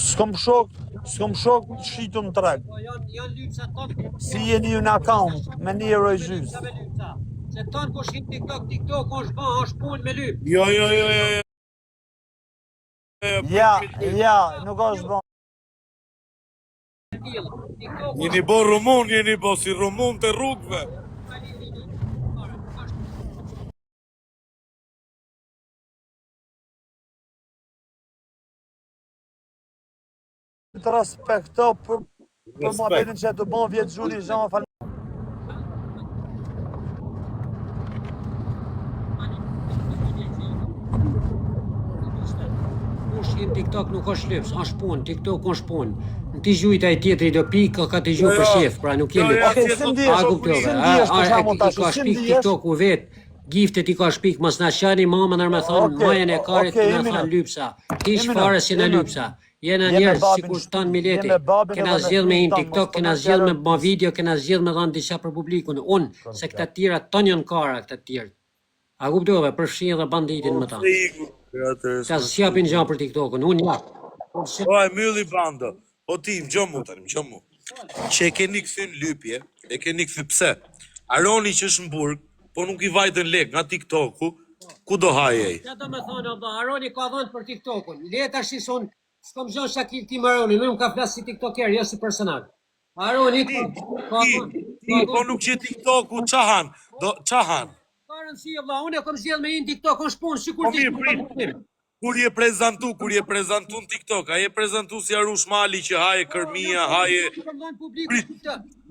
s'kom shok shitun treg. Janë lypsa tonë. Si jeni ju në account, me 1 euro e gjys. Se tonë po shqip TikTok është punë me lyp. Jo. Ja, nuk është bon. Jeni bo rumun, jeni bo si rumun të rrugve. Të respekto për ma betin që të bon vjetë gjuri, zhama falë. TikTok nuk është lyps, është punë, TikTok është punë. Në ti gjujt ai tjetri do pikë, ka të gjuj për shef, pra nuk je lyps. Okej, si ndihesh, ka shpik TikTok u vetë, giftet i ka shpik, mos na shani mama nër me thonë, majën e karit, na thonë lypsa. Ti fare si në lypsa. Jena njerëz sikur stan mileti. Kena zgjedh me TikTok, kena zgjedh me bë video, kena zgjedh me dhënë diçka për publikun. Unë se këta të tjera ton janë kara këta të tjerë. A kuptove, përfshin edhe banditin më ta. Ta sjapin gjë për TikTokun. Unë ja. Po e mylli bando. O ti, më gjomu tani, më gjomu. Që e keni këthyn lypje, e keni këthy pse. Aroni që është në burg, po nuk i vajtën lek nga TikToku, ku do hajej? Ja do me thonë, Aroni ka dhënë për TikTokun. Leta shison, s'kom gjonë shakil tim Aroni, nuk ka flasë si TikToker, jo si personal. Aroni ka dhënë. Ti, po nuk që TikToku, qahan? Ka rëndësi, vëlla, unë e kom zgjedh me TikTok, është punë, sikur ti punë. Kur je prezentu në TikTok, a je prezentu si Arush Mali që haje kërmia, haje...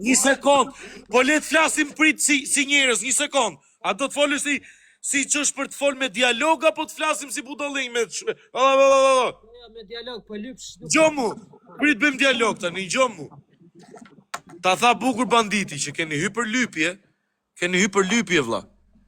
Një sekund, po le të flasim prit si njerëz, një sekund. A do të folë si që është për të folë me dialog, apo të flasim si budolling me... Me dialog, po lyps... Gjomu, prit bëm dialog tani, gjomu. Ta tha bukur banditi që keni hyper lypje, vlla.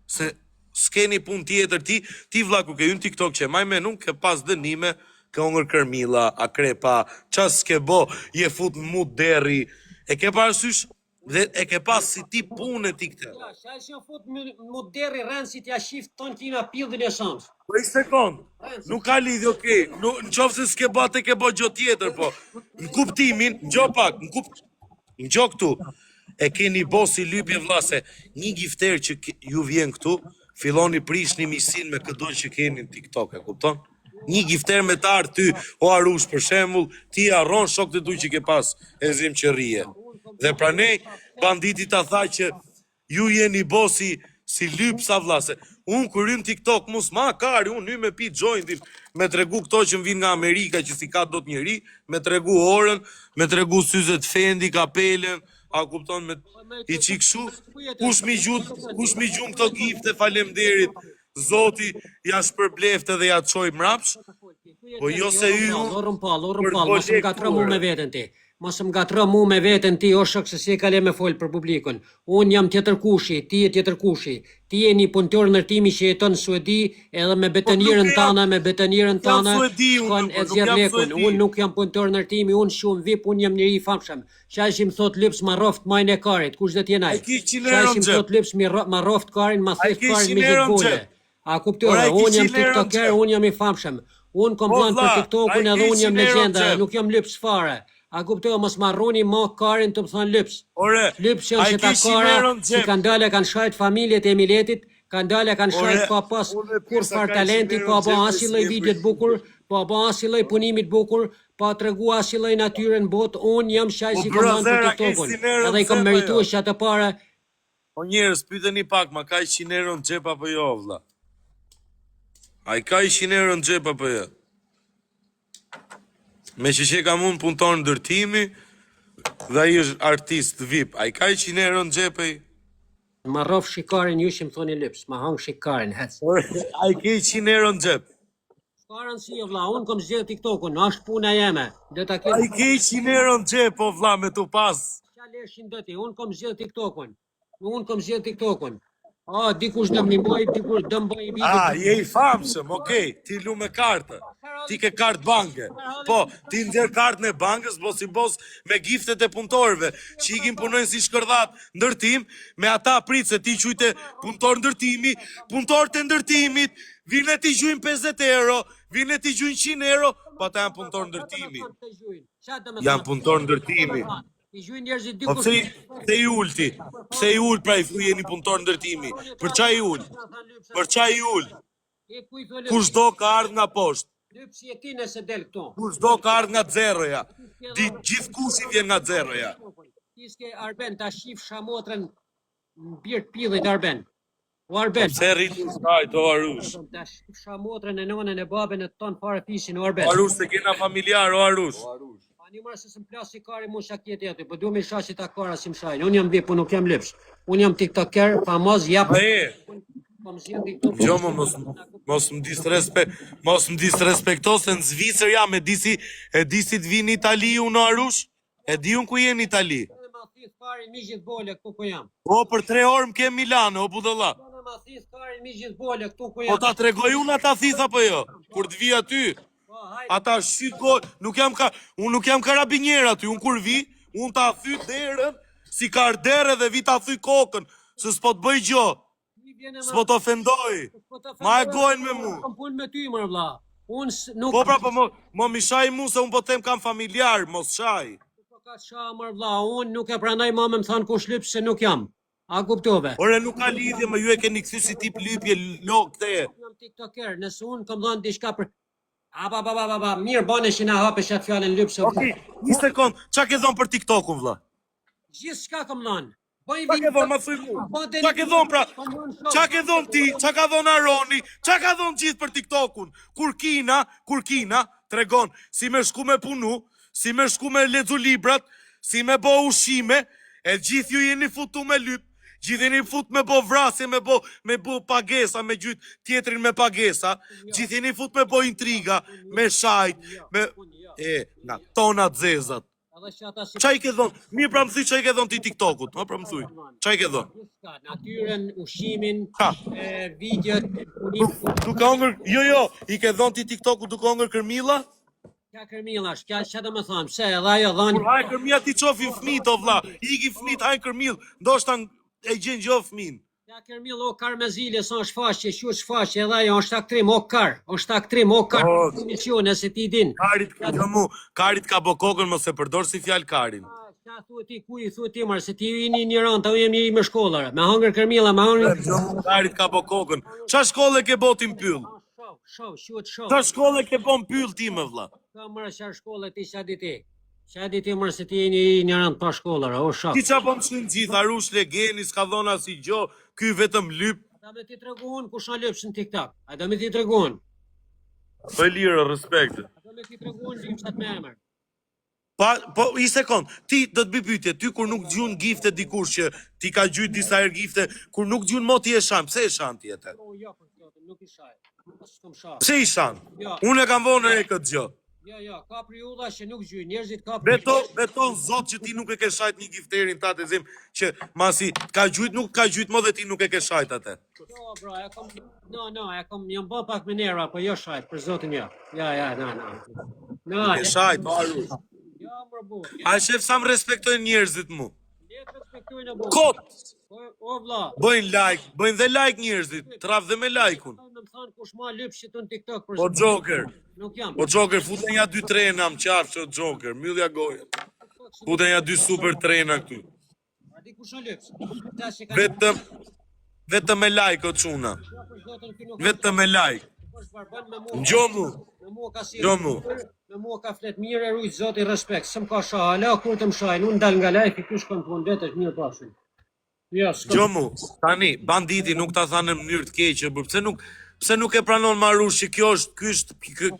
Se s'keni pun tjetër ti vlla ku ke hyn TikTok që maj me nuk ke pas dënime, ke ongër kërmila, akrepa, qas s'ke bo, je fut në mut deri, e ke parasysh, dhe e ke pas si ti punë ti këtë. Ja, shaj që fut në mut deri, rënësit ja shift ton tina pildin e shams. Po i sekund, nuk ka lidhje, okej, në qofë se s'ke ba, te ke bo gjo tjetër, po, në kuptimin, në gjo pak, në gjo këtu, e keni bo si lypje vlla se një gifter që ju vjen këtu, filloni prish një misin me këdo që keni në TikTok, e kupton? Një gifter me të arë ty, o Arush për shembull, ti arron shok të tu që ke pas e zim që rije. Dhe pra ne, banditi ta tha që ju jeni bo si lypsa vlla se unë kur hyn TikTok mos ma kari, unë hy me pi jointin, me tregu këto që më vinë nga Amerika që si ka do të njëri, me tregu orën, me tregu syzet Fendi, kapelen, a kupton me i qikshu, kush mi gjum këto gifte, falemderit, zoti ja shpërblefte dhe ja të qoj mrapsh, po jo se ju... Lorën pal, mos më gatro mu me veten ti. Mos më gatro mu me veten ti, o shok se si e kale me folë për publikun. Unë jam tjetër kushi, ti e tjetër kushi. Ti e një punëtor ndërtimi që jeton në Suedi, edhe me betonierën tana, shkon e zjerë lekun. Unë nuk jam punëtor ndërtimi, unë shumë vip, unë jam njëri i famshëm. Shajshim thot lyps ma roft majnë e karit, kush dhe tjenaj? Shajshim thot lyps ma roft karin, ma theft karin me gjithë bole. A kuptore, unë jam TikToker, unë jam i famshëm. Unë kom plan për TikTokun edhe unë jam legenda, nuk jam lyps fare. A kuptoj, mos marroni ma karin të më thonë lyps. Lyps janë që ta kara që kanë dale kanë shajt familjet e Emiletit, kanë dale kanë shajt pa pas kur far talenti, pa ba asi loj videot bukur, pa ba asi loj punimit bukur, pa të regu asi loj natyren bot, unë jam shaj si kom dhanë për TikTokun. Edhe i kom meritu që atë pare. O njerës, pyte një pak, ma ka i 100 euro në gjep apo jo, vlla? A i ka i 100 euro në gjep apo jo? Me që kam unë punëtor në ndërtimi, dhe i është artist VIP, a i ka i 100 euro në gjepej? Ma rof shikarin, ju që më thoni lyps, ma hang shikarin, hec. A i ka i 100 euro në gjep? Shkaran si, vlla, unë kom zgjedh TikTokun, është puna jeme. A i ka i 100 euro në gjep, o vlla, me të pas? Qa leshin dëti, unë kom zgjedh TikTokun. A, dikush dëm një boj, dikush dëm boj i video. A, je i famshëm, okej, ti lu me kartë. Ti ke kartë banke. Po, ti ndjerë kartë në bankës, bos me giftet e punëtorëve, që i kim punojnë si shkërdhat ndërtim, me ata pritë se ti qujte punëtor ndërtimi, punëtor të ndërtimit, vine ti gjujnë 50 euro, vine ti gjujnë 100 euro, po ata janë punëtor ndërtimi. Çfarë do të Janë punëtor ndërtimi. I gjuin njerëzit Po dikush. pse i ul ti? Pse i ul pra i thu jeni punëtor ndërtimi? Për çaj i ul? Për çaj i ul? E ku i thole? Kush do ka ardh nga poshtë? Lypsi e ti nëse del këtu. Kush do ka ardh nga zeroja? Gjithkush i vjen nga zeroja. Ti s'ke Arben ta shif shamotrën në birë pillit Arben. O Arben. Pse rritu shkajt o Arush? Ta shif shamotrën e nonën e babën e ton fare fishin o Arben. O Arush se kena familjar o Arush. Ani mërë se së më plasi kari mu shakjet jetë, për du me shashi ta kara si më shajnë. Unë jam vip, unë nuk jam lypsh. Unë jam tiktoker, famoz, jap. Po më zhjën TikTok. Jo, mos më disrespekto se në Zvicër jam, e disi të vi në Itali unë Arush? E di unë ku je në Itali? Në ma thith karin mi gjithë bole këtu ku jam. O, për 3 orë më ke Milano, o budalla. Në ma thith karin mi gjithë bole këtu ku Po jam. ta tregoj unë ata thith apo jo? Kur të vi aty, ata shqit gojë, unë nuk jam karabinjer aty, unë kur vi, unë ta thy derën, si kardere dhe vi ta thy kokën, se s'po të bëj gjo, s'po të ofendoj, ma e gojnë me mu. Kam punë me ty, mërë vla. Unë nuk... Po pra, po mo mi shaj mu se unë po tem kam familjar, mos shaj. Ka qa mërë vla, unë nuk e pranaj ma me më thanë kush lypë se nuk jam. A kuptove? Ore nuk ka lidhje, më ju e keni këthy si tip lypje, lok te. Jam tiktoker, nësë unë kam dhënë diçka për... Mirë bane që na hape shatë fjallën lypë. Okej, një sekund, qa ke dhonë për TikTokun, vla? Gjithë shka kam dhënë. Qa ke dhonë, ma thuj mu? Qa ke dhonë, pra? Qa ke dhonë ti? Qa ka dhonë Aroni? Qa ka dhonë gjithë për TikTokun? Kur kina, tregon, si me shku me punu, si me shku me ledzu librat, si me bo ushime, e gjithë ju jeni futu me lyp, gjithë jeni fut me bo vrasje, me bo pagesa, me gjithë tjetrin me pagesa, gjithë jeni fut me bo intriga, me shajt, me... nga tonat zezat. Qa i ke dhonë? Mirë pra më thuj qa i ke dhonë ti TikTokut, pra më thuj, qa i ke dhonë? Natyren, ushimin, Ha. videot, Duke ongër, jo, i ke dhonë ti TikTokut duke ongër kërmila? Kja kërmilash, kja që të më thamë, pse edhe ajo dhanë... Kur hajë kërmila ti qofin fmit o vla, iki fmit hajë kërmil, ndoshta e gjenë gjo fmin. Kja kërmil o kar me zile, sa është faqe, shu është faqe, edhe ajo është aktrim, o kar, nëse ti din. Karit ka bo kokën, mos e përdor si fjalë karin. Qa thua ti, ku i thua ti marë, se ti i një ranë, ta u jem i me shkollare, me hangër kërmila, me hangër... Karit ka bo kokën, qa shkolle ke bo ti m'pyll? Shoh. Qa shkolle ke bo m'pyll ti me vla? Ka mërë qa shkolle ti qa di ti. Qa di ti mërë se ti i një ranë pa shkollare, o shoh. Ti qa po më shkën gjithë, Arush Legeni, s'ka dhona si gjo, ky vetëm lyp. Da me ti të reguhun, ku shna lypës në TikTok, a da me ti të reguhun. Po e lirë, respekt. A da me ti të reguhun, lypësat me emër. Po, i sekund, ti do të bëj pyetje, ty kur nuk gjun gifte dikush që ti ka gjujt disa herë gifte, kur nuk gjun mo ti e shan, pse e shan ti atë? Jo, për të nuk i shaj. Pse i shan? Jo. Unë e kam vonë e këtë gjë. Jo, ka priulla që nuk gjujnë, njerëzit ka priulla. Beton zot që ti nuk e ke shajt një gifterin ta të zim, që masi ka gjujt, nuk ka gjujt mo dhe ti nuk e ke shajt atë. Jo, bro, jam bë pak me nera, po jo shajt, për zotin jo. No. Ke shajt, Arush. Jo, më bu. A shef sa më respektojnë njerëzit mu. Letë respektojnë bu. Kot! O, vla. Bëjnë dhe like njerëzit, traf dhe me like-un. Më thonë kush ma lypë që të në TikTok për O Joker, nuk jam. o Joker, futen ja 2 trena më qarë, o Joker, myllja gojë. Futen ja 2 super trena këtu. A di kush në lypës? Vetëm me like, o quna. Vetëm me like. Gjomu. Me mua ka flet mirë e rujtë zoti respekt, së më ka shah, ala kur të më shajnë, unë dal nga lajki, kush kanë punë vetës mirë pashin. Gjomu, tani, banditi nuk ta tha në mënyrë të keqe, pse nuk e pranon Marush që kjo është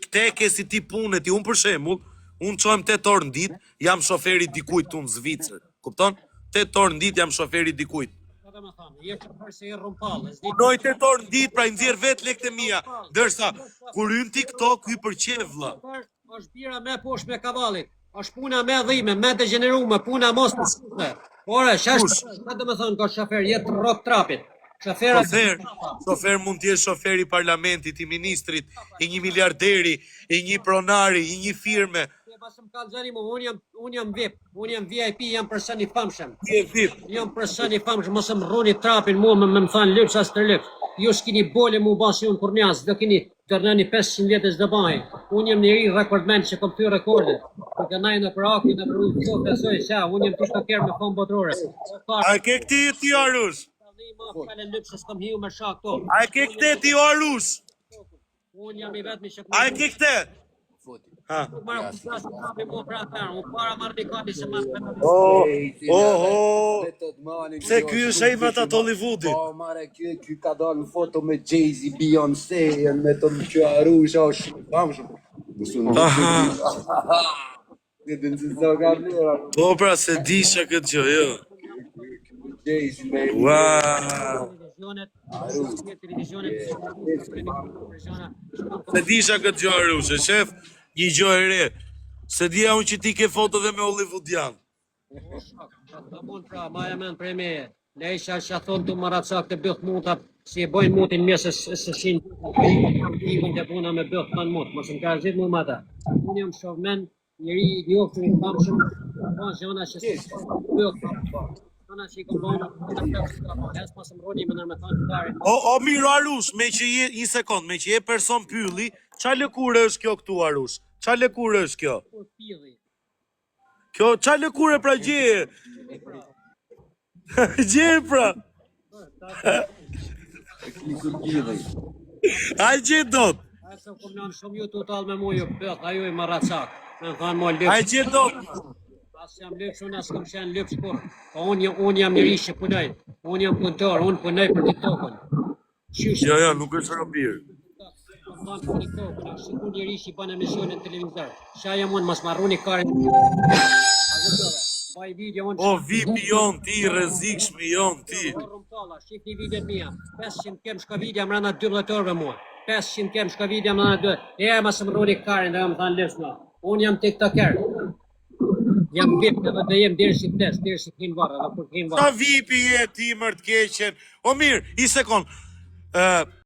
kteke si ti punë ti, unë për shembull, unë çojm 8 orë në ditë, jam shoferi dikujt tu në Zvicër, kupton? 8 orë në ditë jam shoferi dikujt. Punoj 8 orë në ditë, pra i nxjerr vet lekët e mia, ndërsa kur hyn TikTok hy pëlqej vëlla. Është bira me poshtë me kavallit, është puna me dhime, me degenerume, puna mos të shkute. Ora, shash, ka të më thonë ka shofer, jetë rock trapit. Shofer mund t'jesh shoferi i parlamentit, i ministrit, i një miliarderi, i një pronari, i një firme. Pasëm kalzani mu, unë jam VIP, unë jam VIP, jam person i famshëm. Je VIP. Jam person i famshëm, mos më rruni trapin mua me më thanë lypës as të lypës. Ju s'kini bole mu basi unë kur njës, do tërnani 500 vjetës dhe baj. Unë jem njëri rekordmen që kom ty rekorde. Të kënaj në Praku, në Peru, të besoj se unë jem të shtoker me fond botërore. A e ke këti ti Arush? A e ke këte ti Arush? Unë jam I vetmi që A e ke këte? Ha. Se ky është ai me atë Hollywoodit. Po, mare, ky ka dalë në foto me Jay-Z, Beyoncé, me të në që Arusha, është shumë. Aha. Në të nëzë ka vlera. Po pra se disha këtë gjë, jo. Jay-Z, me... Wow. Se disha këtë gjë Arush, e shef, një gjë e re. Se dija unë që ti ke foto dhe me Hollywoodian. Ta mund pra, maja men prej meje. Ne isha që thonë të maracak të bëth mutat, si e bojnë mutin mjesë së shinë, ikën të puna me bëth të mut, mos më ka zhit mu ma ta. Unë jam shovmen, njëri I njoftë I famshëm, po zhona që si bëth, zhona që I këmbona, hes pas më roni më nërme thonë të darin. O mirë Arush, me që je, një sekund, me që je person pylli, qa lëkure është kjo këtu Arush? Qa lëkure është kjo? Kjo, qa lëkure pra gjeje? Gjeje pra? A gjeje dot? A se kom nënë shumë ju total me mu ju bëth, a ju I maracak. Me më thonë mo lëpë. A gjeje dot? As jam lëpsh, unë as kom shenë lëpsh kur. Po unë jam njëri që punoj. Unë jam punëtor, unë punoj për TikTokën. Jo, nuk është robir. Unë njëri që I bën emisione në televizor. Qa jam unë, mas marruni karin. Baj video unë. O, vipi jon ti, rrezikshmi jon ti. Shif një video mija. 500 kem shka video më rana 12 orëve mua. 500 kem shka video më rana 12. E, mas më rruni karin dhe më thanë lëpshma. Unë jam TikToker. Jam VIP dhe jem deri si test, deri si hin varë, dhe kur hin varë. Sa vipi je ti mërë të keqen? O mirë, I sekund.